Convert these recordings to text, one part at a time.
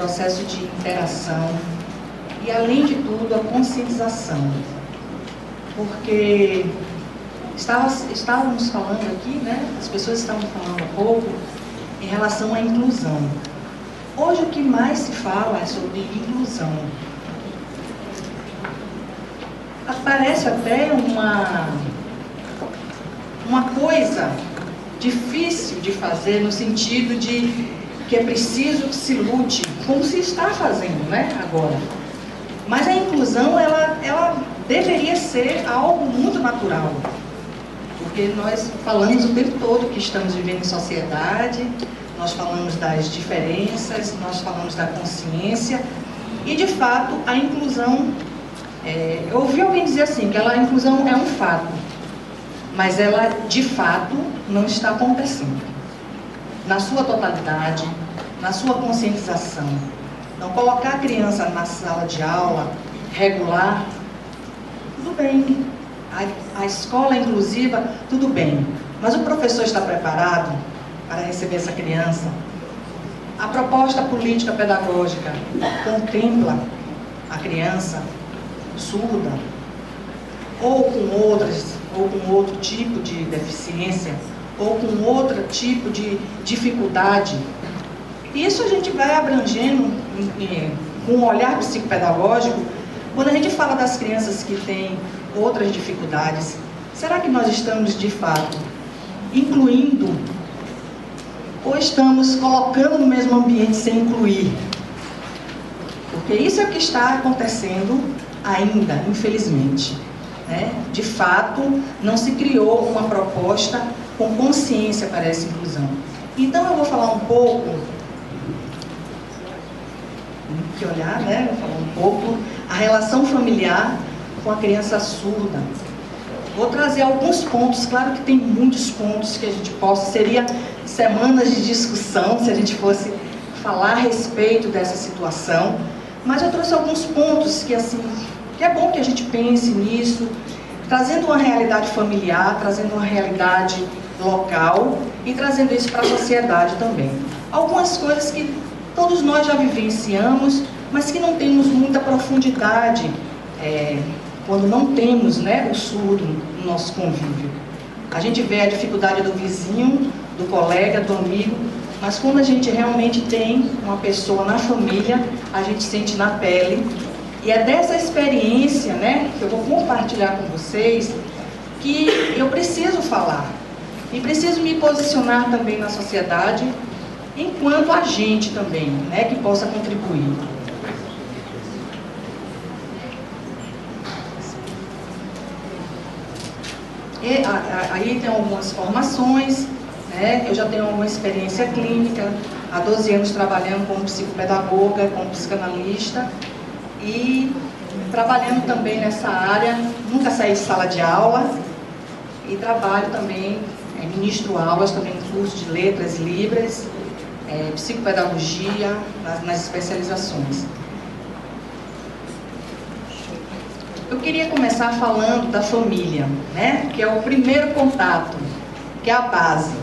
processo de interação e, além de tudo, a conscientização. Porque estávamos falando aqui, né? As pessoas estavam falando há pouco em relação à inclusão. Hoje o que mais se fala é sobre inclusão. Parece até uma coisa difícil de fazer, no sentido de que é preciso que se lute, como se está fazendo, né, agora. Mas a inclusão, ela deveria ser algo muito natural, porque nós falamos o tempo todo que estamos vivendo em sociedade, nós falamos das diferenças, nós falamos da consciência, e de fato a inclusão, eu ouvi alguém dizer assim, que a inclusão é um fato, mas ela de fato não está acontecendo, na sua totalidade, na sua conscientização. Então, colocar a criança na sala de aula, regular, tudo bem. A escola inclusiva, tudo bem. Mas o professor está preparado para receber essa criança? A proposta política pedagógica contempla a criança surda ou com outro tipo de deficiência, ou com outro tipo de dificuldade? Isso a gente vai abrangendo com um olhar psicopedagógico. Quando a gente fala das crianças que têm outras dificuldades, será que nós estamos de fato incluindo, ou estamos colocando no mesmo ambiente sem incluir? Porque isso é o que está acontecendo ainda, infelizmente, né? De fato, não se criou uma proposta com consciência para essa inclusão. Então eu vou falar um pouco, que olhar, né? Vou falar um pouco a relação familiar com a criança surda. Vou trazer alguns pontos, claro que tem muitos pontos que a gente possa, seria semanas de discussão se a gente fosse falar a respeito dessa situação, mas eu trouxe alguns pontos que, assim, que é bom que a gente pense nisso, trazendo uma realidade familiar, trazendo uma realidade local e trazendo isso para a sociedade também. Algumas coisas que todos nós já vivenciamos, mas que não temos muita profundidade quando não temos, né, o surdo no nosso convívio. A gente vê a dificuldade do vizinho, do colega, do amigo, mas quando a gente realmente tem uma pessoa na família, a gente sente na pele. E é dessa experiência, né, que eu vou compartilhar com vocês, que eu preciso falar. E preciso me posicionar também na sociedade, enquanto agente também, né, que possa contribuir. E aí tem algumas formações, né, eu já tenho alguma experiência clínica, há 12 anos trabalhando como psicopedagoga, como psicanalista, e trabalhando também nessa área, nunca saí de sala de aula, e trabalho também, ministro aulas também no curso de letras e libras, psicopedagogia, nas especializações. Eu queria começar falando da família, né, que é o primeiro contato, que é a base.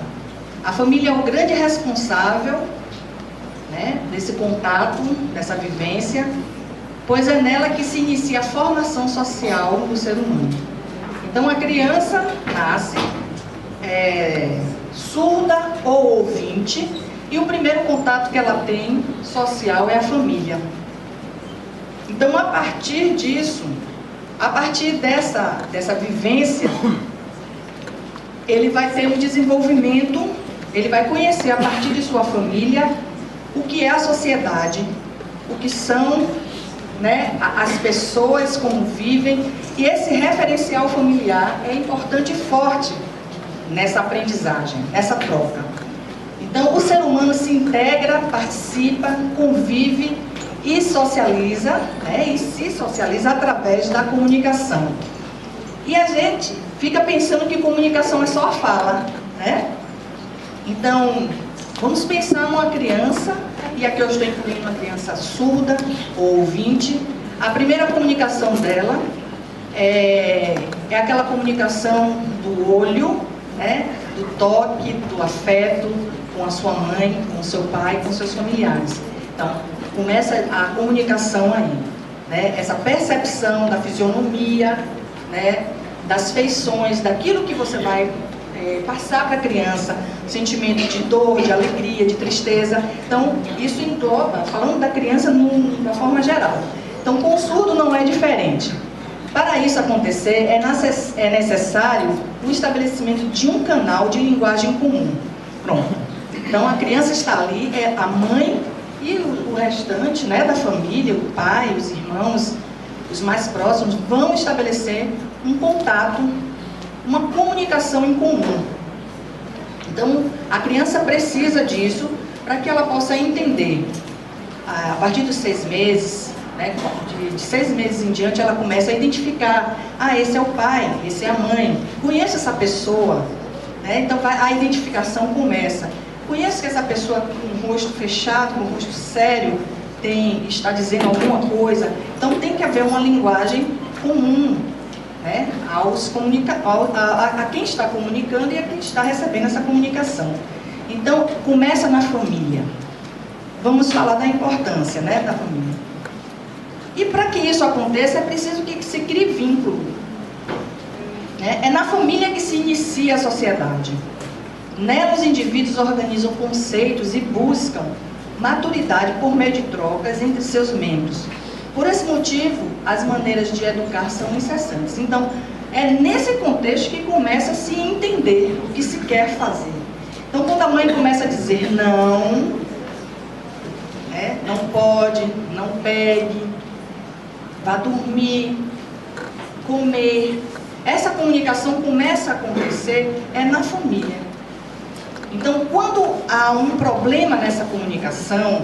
A família é o grande responsável, né, desse contato, dessa vivência, pois é nela que se inicia a formação social do ser humano. Então a criança nasce surda ou ouvinte, e o primeiro contato que ela tem social é a família. Então, a partir disso, a partir dessa vivência, ele vai ter um desenvolvimento, ele vai conhecer a partir de sua família o que é a sociedade, o que são, né, as pessoas, como vivem, e esse referencial familiar é importante e forte nessa aprendizagem, nessa troca. Então, o ser humano se integra, participa, convive e socializa, né, e se socializa através da comunicação. E a gente fica pensando que comunicação é só a fala, né? Então, vamos pensar numa criança, e aqui eu estou incluindo uma criança surda ou ouvinte. A primeira comunicação dela é aquela comunicação do olho, né, do toque, do afeto, com a sua mãe, com o seu pai, com seus familiares. Então, começa a comunicação aí, né? Essa percepção da fisionomia, né? Das feições, daquilo que você vai passar para a criança, sentimento de dor, de alegria, de tristeza. Então, isso engloba, falando da criança de uma forma geral. Então, com o surdo não é diferente. Para isso acontecer, é necessário o estabelecimento de um canal de linguagem comum. Pronto. Então, a criança está ali, a mãe e o restante, né, da família, o pai, os irmãos, os mais próximos, vão estabelecer um contato, uma comunicação em comum. Então, a criança precisa disso para que ela possa entender. A partir dos 6 meses, né, de 6 meses em diante, ela começa a identificar: ah, esse é o pai, esse é a mãe, conheço essa pessoa, né? Então a identificação começa. Conheço que essa pessoa com o rosto fechado, com o rosto sério, está dizendo alguma coisa. Então tem que haver uma linguagem comum, né, a quem está comunicando e a quem está recebendo essa comunicação. Então, começa na família. Vamos falar da importância, né, da família. E para que isso aconteça, é preciso que se crie vínculo, né? É na família que se inicia a sociedade. Nela, os indivíduos organizam conceitos e buscam maturidade por meio de trocas entre seus membros. Por esse motivo, as maneiras de educar são incessantes. Então, é nesse contexto que começa a se entender o que se quer fazer. Então, quando a mãe começa a dizer não, né, não pode, não pegue, vá dormir, comer, essa comunicação começa a acontecer na família. Então, quando há um problema nessa comunicação,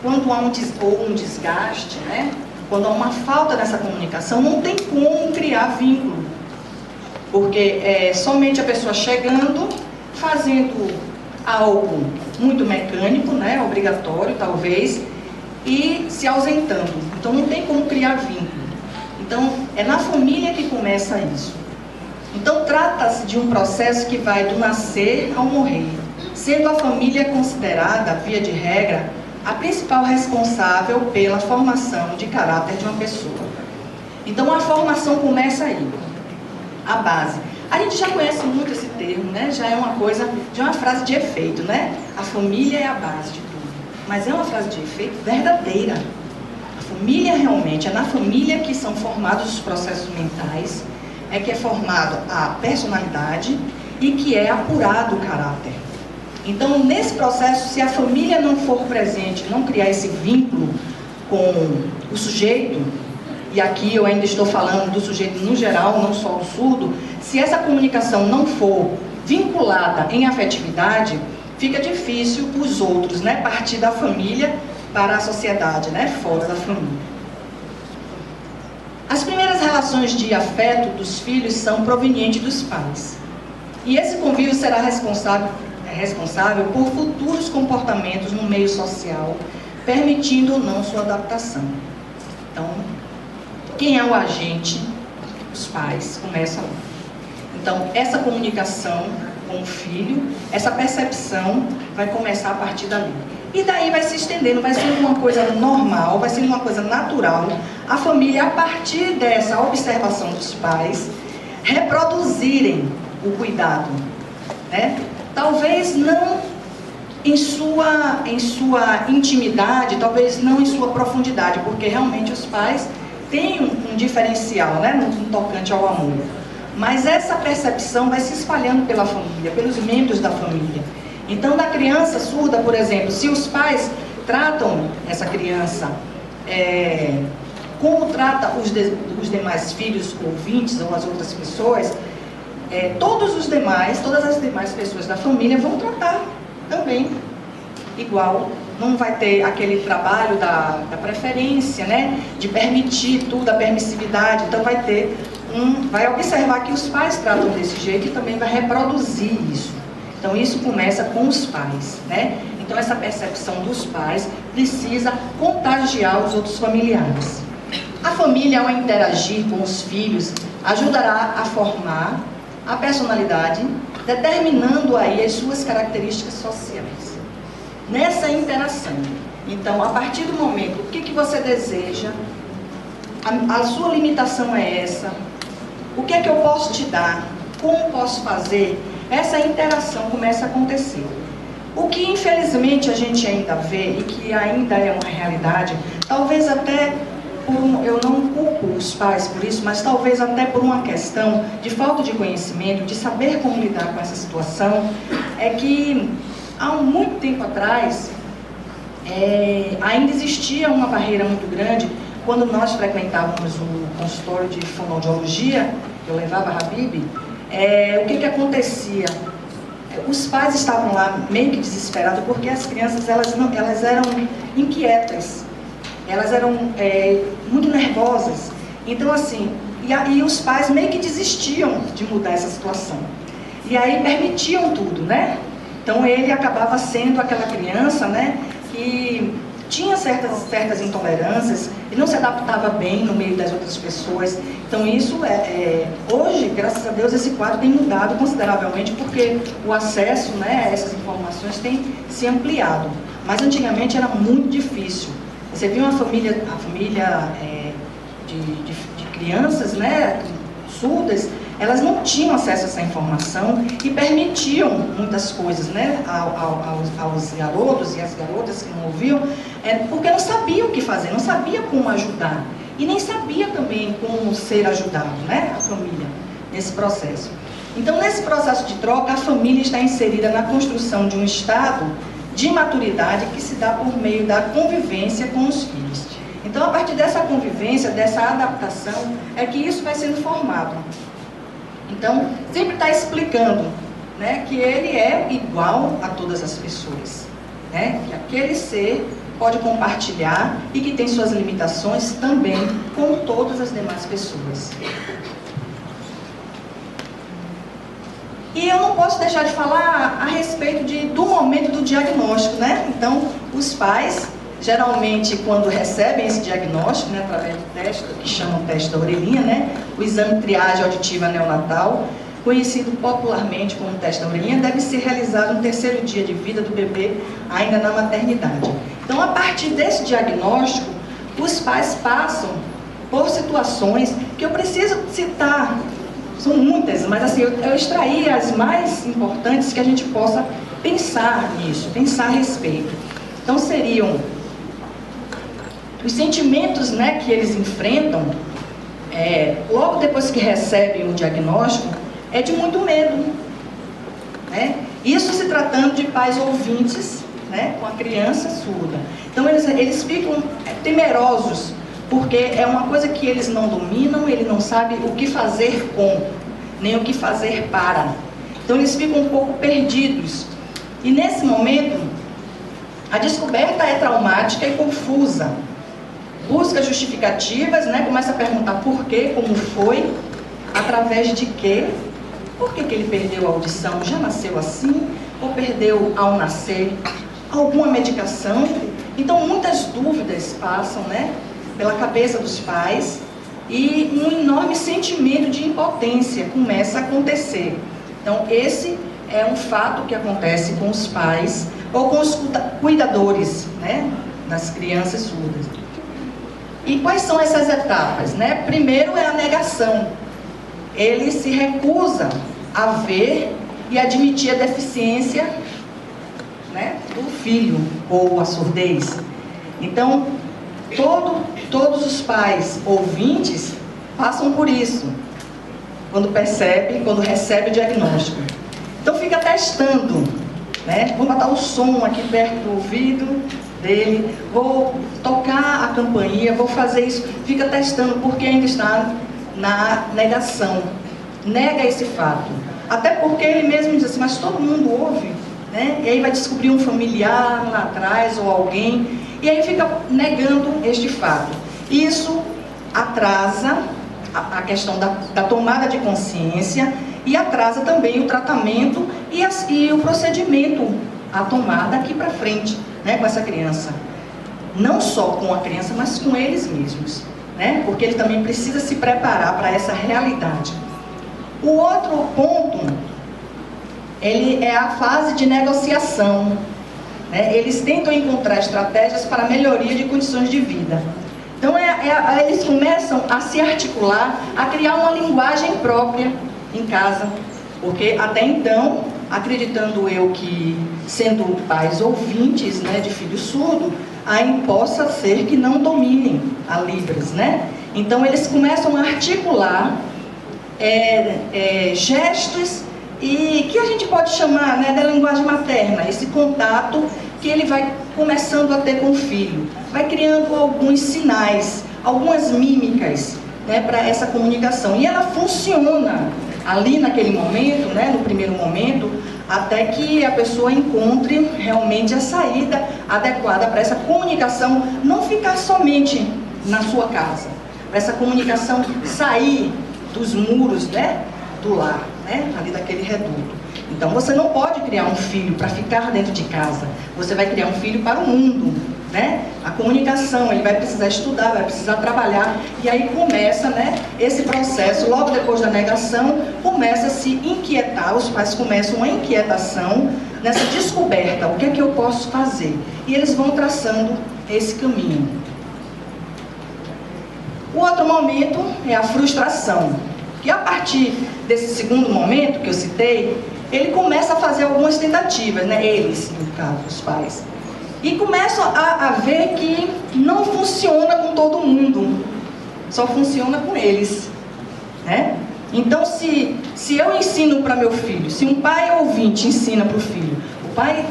quando há um desgaste, né? Quando há uma falta nessa comunicação, não tem como criar vínculo. Porque é somente a pessoa chegando, fazendo algo muito mecânico, né? Obrigatório, talvez, e se ausentando. Então, não tem como criar vínculo. Então, é na família que começa isso. Então, trata-se de um processo que vai do nascer ao morrer, sendo a família considerada, via de regra, a principal responsável pela formação de caráter de uma pessoa. Então, a formação começa aí, a base. A gente já conhece muito esse termo, né? Já é uma coisa, já é uma frase de efeito, né? A família é a base de tudo. Mas é uma frase de efeito verdadeira. A família realmente, é na família que são formados os processos mentais, é que é formado a personalidade e que é apurado o caráter. Então, nesse processo, se a família não for presente, não criar esse vínculo com o sujeito, e aqui eu ainda estou falando do sujeito no geral, não só o surdo, se essa comunicação não for vinculada em afetividade, fica difícil os outros, né, partir da família para a sociedade, né, fora da família. As primeiras relações de afeto dos filhos são provenientes dos pais. E esse convívio será responsável por futuros comportamentos no meio social, permitindo ou não sua adaptação. Então, quem é o agente? Os pais. Começam lá. Então, essa comunicação com o filho, essa percepção vai começar a partir dali. E daí vai se estendendo, vai sendo uma coisa normal, vai sendo uma coisa natural. A família, a partir dessa observação dos pais, reproduzirem o cuidado, né? Talvez não em sua intimidade, talvez não em sua profundidade, porque realmente os pais têm um diferencial, né, no tocante ao amor. Mas essa percepção vai se espalhando pela família, pelos membros da família. Então, da criança surda, por exemplo, se os pais tratam essa criança como trata os demais filhos ouvintes ou as outras pessoas, todas as demais pessoas da família vão tratar também igual. Não vai ter aquele trabalho da preferência, né, de permitir tudo, a permissividade. Então vai observar que os pais tratam desse jeito e também vai reproduzir isso. Então isso começa com os pais, né? Então essa percepção dos pais precisa contagiar os outros familiares. A família, ao interagir com os filhos, ajudará a formar a personalidade, determinando aí as suas características sociais. Nessa interação, Então, a partir do momento, o que você deseja, a sua limitação é essa, o que é que eu posso te dar, como posso fazer, essa interação começa a acontecer. O que infelizmente a gente ainda vê, e que ainda é uma realidade, talvez até eu não culpo os pais por isso, mas talvez até por uma questão de falta de conhecimento, de saber como lidar com essa situação, é que há muito tempo atrás, ainda existia uma barreira muito grande. Quando nós frequentávamos o consultório de fonoaudiologia, eu levava a Habib, o que acontecia? Os pais estavam lá meio que desesperados, porque as crianças elas eram inquietas, elas eram muito nervosas. Então, assim, e os pais meio que desistiam de mudar essa situação. E aí permitiam tudo, né? Então ele acabava sendo aquela criança, né, que tinha certas intolerâncias e não se adaptava bem no meio das outras pessoas. Então isso hoje, graças a Deus, esse quadro tem mudado consideravelmente, porque o acesso, né, a essas informações tem se ampliado. Mas antigamente era muito difícil. Você viu a família de crianças, né, surdas, elas não tinham acesso a essa informação e permitiam muitas coisas, né, aos garotos e às garotas que não ouviam, porque não sabiam o que fazer, não sabiam como ajudar e nem sabia também como ser ajudado, né, a família, nesse processo. Então, nesse processo de troca, a família está inserida na construção de um estado de maturidade que se dá por meio da convivência com os filhos. Então, a partir dessa convivência, dessa adaptação, é que isso vai sendo formado. Então, sempre está explicando, né, que ele é igual a todas as pessoas, né, que aquele ser pode compartilhar e que tem suas limitações também, como todas as demais pessoas. E eu não posso deixar de falar a respeito do momento do diagnóstico, né? Então, os pais, geralmente, quando recebem esse diagnóstico, né, através do teste, que chamam teste da orelhinha, né, o exame triagem auditiva neonatal, conhecido popularmente como teste da orelhinha, deve ser realizado no 3º dia de vida do bebê, ainda na maternidade. Então, a partir desse diagnóstico, os pais passam por situações que eu preciso citar. São muitas, mas assim, eu extraí as mais importantes que a gente possa pensar nisso, pensar a respeito. Então, seriam os sentimentos, né, que eles enfrentam, logo depois que recebem o diagnóstico, é de muito medo, né? Isso se tratando de pais ouvintes, né, com a criança surda. Então, eles ficam temerosos, porque é uma coisa que eles não dominam, ele não sabe o que fazer com, nem o que fazer para. Então eles ficam um pouco perdidos. E nesse momento, a descoberta é traumática e confusa. Busca justificativas, né? Começa a perguntar por quê, como foi, através de quê, por que ele perdeu a audição, já nasceu assim, ou perdeu ao nascer, alguma medicação. Então muitas dúvidas passam, né, pela cabeça dos pais, e um enorme sentimento de impotência começa a acontecer. Então, esse é um fato que acontece com os pais ou com os cuidadores, né, das crianças surdas. E quais são essas etapas, né? Primeiro é a negação. Ele se recusa a ver e admitir a deficiência, né, do filho ou a surdez. Então, todos os pais ouvintes passam por isso, quando recebe o diagnóstico. Então fica testando, né? Vou botar o som aqui perto do ouvido dele, vou tocar a campainha, vou fazer isso. Fica testando, porque ainda está na negação, nega esse fato. Até porque ele mesmo diz assim, mas todo mundo ouve, né? E aí vai descobrir um familiar lá atrás ou alguém, e aí fica negando este fato. Isso atrasa a questão da tomada de consciência e atrasa também o tratamento e o procedimento a tomar daqui para frente, né, com essa criança. Não só com a criança, mas com eles mesmos, né? Porque ele também precisa se preparar para essa realidade. O outro ponto, ele é a fase de negociação. né? Eles tentam encontrar estratégias para a melhoria de condições de vida. Então, eles começam a se articular, a criar uma linguagem própria em casa, porque até então, acreditando eu que, sendo pais ouvintes, né, de filho surdo, aí possa ser que não dominem a Libras, né? Então, eles começam a articular gestos e que a gente pode chamar, né, da linguagem materna, esse contato que ele vai começando a ter com o filho, vai criando alguns sinais, algumas mímicas, né, para essa comunicação. E ela funciona ali naquele momento, né, no primeiro momento, até que a pessoa encontre realmente a saída adequada para essa comunicação não ficar somente na sua casa, para essa comunicação sair dos muros, né, do lar, né, ali daquele reduto. Então você não pode criar um filho para ficar dentro de casa, você vai criar um filho para o mundo, né? A comunicação, ele vai precisar estudar, vai precisar trabalhar, e aí começa, né, esse processo, logo depois da negação, começa a se inquietar, os pais começam uma inquietação nessa descoberta, o que é que eu posso fazer? E eles vão traçando esse caminho. O outro momento é a frustração, que a partir desse segundo momento que eu citei, ele começa a fazer algumas tentativas, né? Eles, no caso, os pais. E começam a ver que não funciona com todo mundo, só funciona com eles, né? Então, se eu ensino para meu filho, se um pai ouvinte ensina para o filho, o pai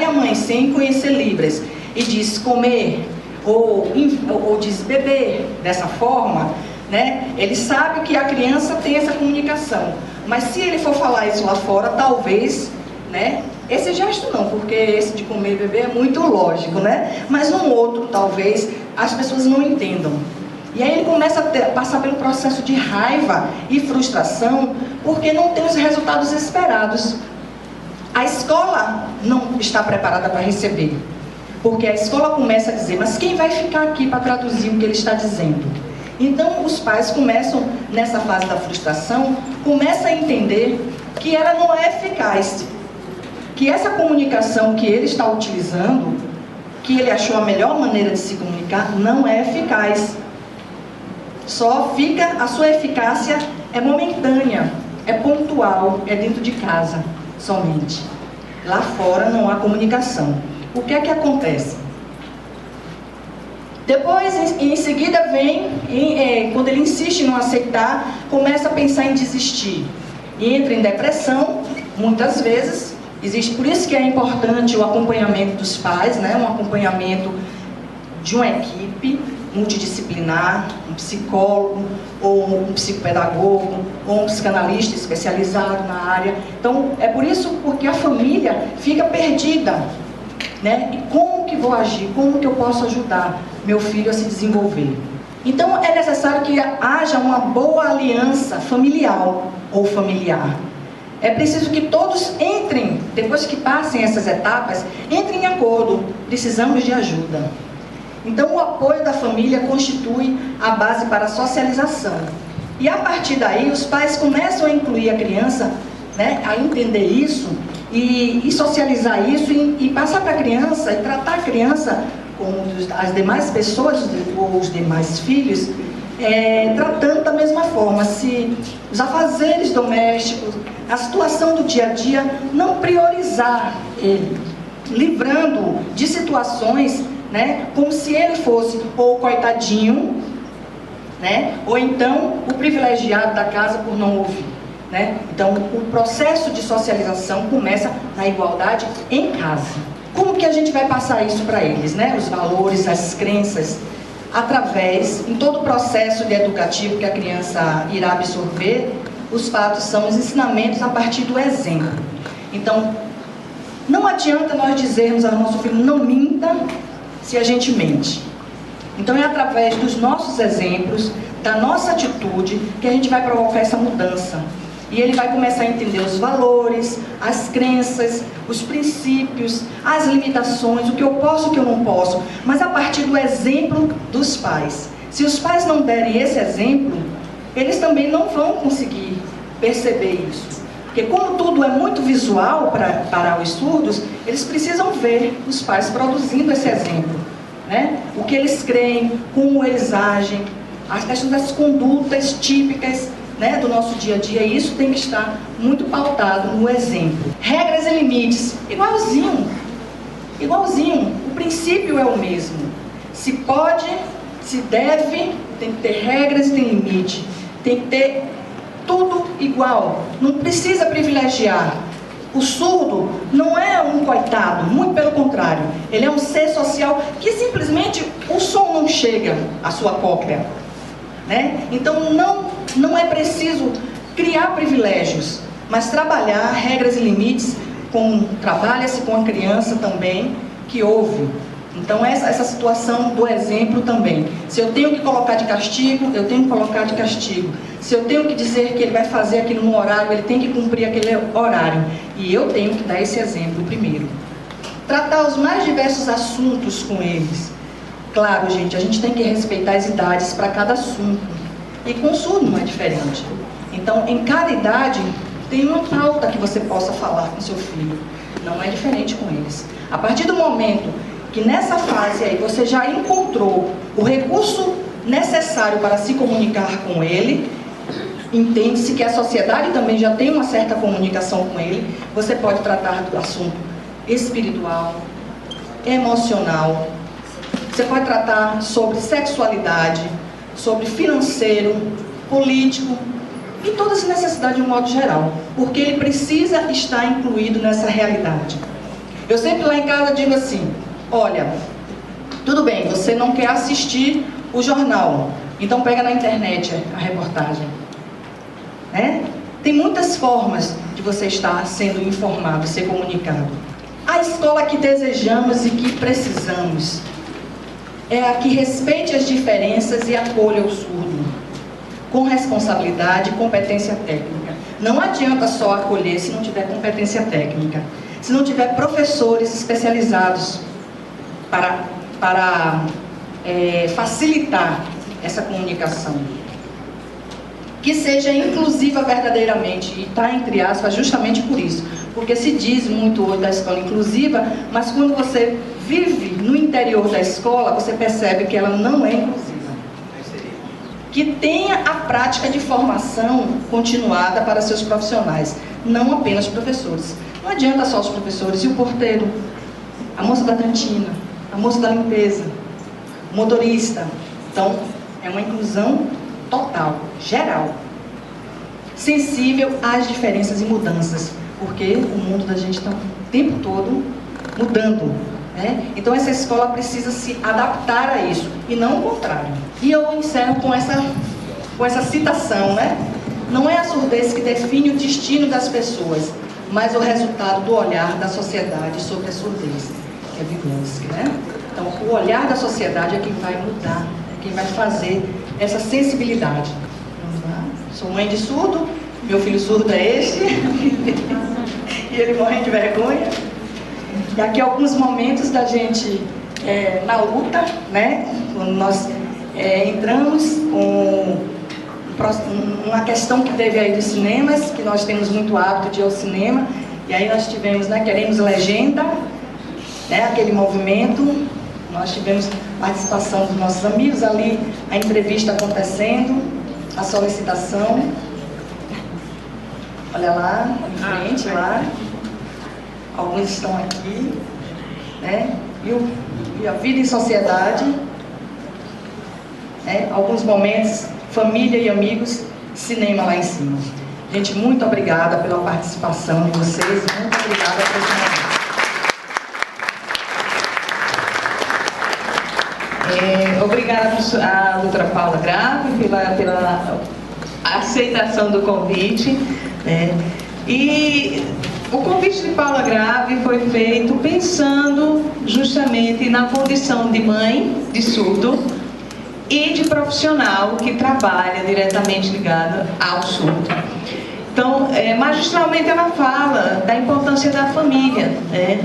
e a mãe, sem conhecer Libras, e diz comer, ou diz beber dessa forma, né? Ele sabe que a criança tem essa comunicação, mas se ele for falar isso lá fora, talvez, né? Esse gesto não, porque esse de comer e beber é muito lógico, né? Mas um outro, talvez, as pessoas não entendam. E aí ele começa a passar pelo processo de raiva e frustração, porque não tem os resultados esperados. A escola não está preparada para receber, porque a escola começa a dizer, mas quem vai ficar aqui para traduzir o que ele está dizendo? Então, os pais começam, nessa fase da frustração, começam a entender que ela não é eficaz, que essa comunicação que ele está utilizando, que ele achou a melhor maneira de se comunicar, não é eficaz. Só fica, a sua eficácia é momentânea, é pontual, é dentro de casa, somente. Lá fora não há comunicação. O que é que acontece? Depois, em seguida, quando ele insiste em não aceitar, começa a pensar em desistir. E entra em depressão, muitas vezes. Existe, por isso que é importante o acompanhamento dos pais, né? Um acompanhamento de uma equipe multidisciplinar, um psicólogo, ou um psicopedagogo, ou um psicanalista especializado na área. Então, é por isso porque a família fica perdida, né? E como que vou agir? Como que eu posso ajudar meu filho a se desenvolver? Então, é necessário que haja uma boa aliança familiar ou familiar. É preciso que todos entrem, depois que passem essas etapas, entrem em acordo. Precisamos de ajuda. Então, o apoio da família constitui a base para a socialização. E a partir daí, os pais começam a incluir a criança, né, a entender isso, e socializar isso, e passar para a criança, e tratar a criança como as demais pessoas, ou os demais filhos, tratando da mesma forma, se os afazeres domésticos, a situação do dia a dia, não priorizar ele, livrando de situações, né, como se ele fosse ou o coitadinho, né, ou então o privilegiado da casa por não ouvir, né? Então, o processo de socialização começa na igualdade em casa. Como que a gente vai passar isso para eles, né? Os valores, as crenças, através, em todo o processo de educativo que a criança irá absorver, os fatos são os ensinamentos a partir do exemplo. Então, não adianta nós dizermos ao nosso filho, não minta, se a gente mente. Então é através dos nossos exemplos, da nossa atitude, que a gente vai provocar essa mudança. E ele vai começar a entender os valores, as crenças, os princípios, as limitações, o que eu posso e o que eu não posso, mas a partir do exemplo dos pais. Se os pais não derem esse exemplo, eles também não vão conseguir perceber isso. Porque como tudo é muito visual para os surdos, eles precisam ver os pais produzindo esse exemplo, né? O que eles creem, como eles agem, as questões das condutas típicas, né, do nosso dia a dia, e isso tem que estar muito pautado no exemplo. Regras e limites, igualzinho, o princípio é o mesmo. Se pode, se deve, tem que ter regras e tem limite, tem que ter tudo igual, não precisa privilegiar. O surdo não é um coitado, muito pelo contrário, ele é um ser social que simplesmente o som não chega à sua cóclea, né? Então não é preciso criar privilégios, mas trabalhar regras e limites, trabalha-se com a criança também que ouve. Então essa situação do exemplo também. Se eu tenho que colocar de castigo, eu tenho que colocar de castigo. Se eu tenho que dizer que ele vai fazer aquilo no horário, ele tem que cumprir aquele horário. E eu tenho que dar esse exemplo primeiro. Tratar os mais diversos assuntos com eles. Claro, gente, a gente tem que respeitar as idades para cada assunto. E com o surdo não é diferente. Então, em cada idade, tem uma pauta que você possa falar com seu filho. Não é diferente com eles. A partir do momento que nessa fase aí você já encontrou o recurso necessário para se comunicar com ele, entende-se que a sociedade também já tem uma certa comunicação com ele, você pode tratar do assunto espiritual, emocional, você pode tratar sobre sexualidade, sobre financeiro, político e todas as necessidades de um modo geral, porque ele precisa estar incluído nessa realidade. Eu sempre lá em casa digo assim: olha, tudo bem, você não quer assistir o jornal, então pega na internet a reportagem, né? Tem muitas formas de você estar sendo informado, ser comunicado. A escola que desejamos e que precisamos é a que respeite as diferenças e acolha o surdo, com responsabilidade e competência técnica. Não adianta só acolher se não tiver competência técnica, se não tiver professores especializados para facilitar essa comunicação. Que seja inclusiva verdadeiramente, e está entre aspas justamente por isso, porque se diz muito hoje da escola inclusiva, mas quando você vive no interior da escola, você percebe que ela não é inclusiva. Que tenha a prática de formação continuada para seus profissionais, não apenas professores. Não adianta só os professores, e o porteiro, a moça da cantina, a moça da limpeza, o motorista. Então, é uma inclusão total, geral, sensível às diferenças e mudanças, porque o mundo da gente está o tempo todo mudando, né? Então essa escola precisa se adaptar a isso, e não o contrário. E eu encerro com essa citação, né? Não é a surdez que define o destino das pessoas, mas o resultado do olhar da sociedade sobre a surdez, que é Vygotsky, né? Então o olhar da sociedade é quem vai mudar, é quem vai fazer essa sensibilidade. Vamos lá. Sou mãe de surdo, meu filho surdo é este, e ele morrendo de vergonha. E aqui alguns momentos da gente na luta, né? Quando nós entramos com uma questão que teve aí dos cinemas, que nós temos muito hábito de ir ao cinema, e aí nós tivemos, né, queremos legenda, né, aquele movimento. Nós tivemos participação dos nossos amigos ali, a entrevista acontecendo, a solicitação. Olha lá, em frente, lá. Alguns estão aqui, né? E a vida em sociedade, né? Alguns momentos, família e amigos, cinema lá em cima. Gente, muito obrigada pela participação de vocês, muito obrigada por esse momento. Obrigada à doutora Paula Grave pela aceitação do convite, né? E o convite de Paula Grave foi feito pensando justamente na condição de mãe de surdo e de profissional que trabalha diretamente ligado ao surdo. Então, magistralmente ela fala da importância da família, né?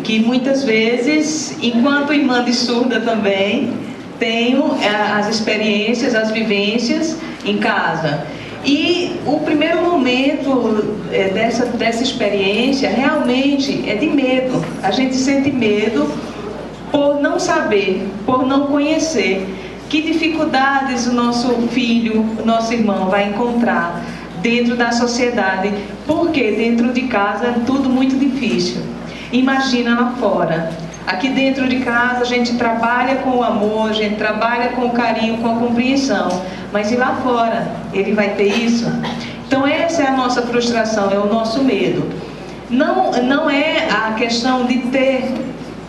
Que muitas vezes, enquanto irmã de surda também, tenho as experiências, as vivências em casa. E o primeiro momento dessa experiência realmente é de medo. A gente sente medo por não saber, por não conhecer que dificuldades o nosso filho, o nosso irmão vai encontrar dentro da sociedade, porque dentro de casa é tudo muito difícil. Imagina lá fora. Aqui dentro de casa a gente trabalha com o amor, a gente trabalha com o carinho, com a compreensão, mas e lá fora? Ele vai ter isso? Então essa é a nossa frustração, é o nosso medo. Não é a questão de ter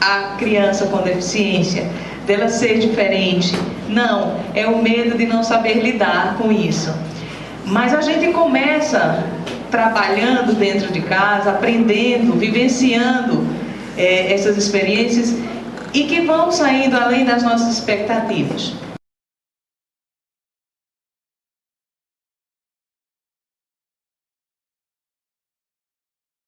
a criança com deficiência, dela ser diferente. Não, é o medo de não saber lidar com isso. Mas a gente começa trabalhando dentro de casa, aprendendo, vivenciando essas experiências e que vão saindo além das nossas expectativas.